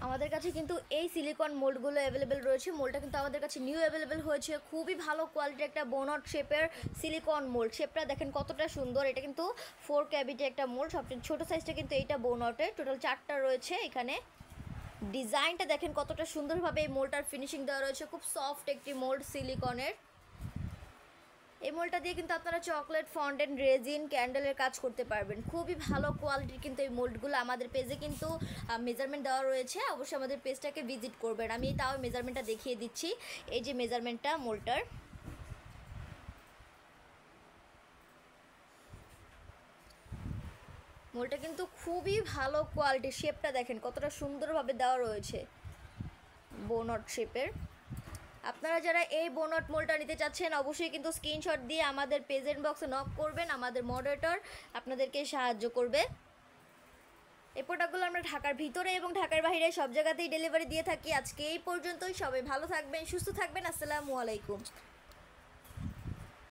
আমাদের কাছে কিন্তু এই সিলিকন মোল্ডগুলো অ্যাভেলেবেল রয়েছে। মোল্ডটা কিন্তু আমাদের কাছে নিউ অ্যাভেলেবেল হয়েছে। খুবই ভালো কোয়ালিটির একটা বোনট শেপের সিলিকন মোল্ড। শেপটা দেখেন কতটা সুন্দর। এটা কিন্তু 4 ক্যাভিটি একটা মোল্ড। সবচেয়ে ছোটো সাইজটা কিন্তু এইটা বোনটের। টোটাল 4টা রয়েছে এখানে। ডিজাইনটা দেখেন কতটা সুন্দরভাবে এই মোল্ডটার ফিনিশিং দেওয়া রয়েছে। খুব সফট একটি মোল্ড সিলিকনের। এই মোল্ডটা দিয়ে কিন্তু আপনারা চকলেট, ফন্ডেন্ট, রেজিন, ক্যান্ডেলের কাজ করতে পারবেন। খুবই ভালো কোয়ালিটির কিন্তু এই মোল্ডগুলো। আমাদের পেজে কিন্তু মেজারমেন্ট দেওয়া রয়েছে, অবশ্যই আমাদের পেজটাকে ভিজিট করবেন। আমি তাও মেজারমেন্টটা দেখিয়ে দিচ্ছি। এই যে মেজারমেন্টটা মোল্ডটার, মোল্ডটা কিন্তু খুবই ভালো কোয়ালিটির। শেপটা দেখেন কতটা সুন্দরভাবে দেওয়া রয়েছে বোনট শেপের। আপনারা যারা এই বোনট মোল্ডটা নিতে চাচ্ছেন অবশ্যই কিন্তু স্ক্রিনশট দিয়ে আমাদের পেজেন্ট বক্সে নক করবেন। আমাদের মডারেটর আপনাদেরকে সাহায্য করবে। এই প্রোডাক্টগুলো আমরা ঢাকার ভিতরে এবং ঢাকার বাইরে সব জায়গাতেই ডেলিভারি দিয়ে থাকি। আজকে এই পর্যন্তই। সবাই ভালো থাকবেন, সুস্থ থাকবেন। আসসালামু আলাইকুম।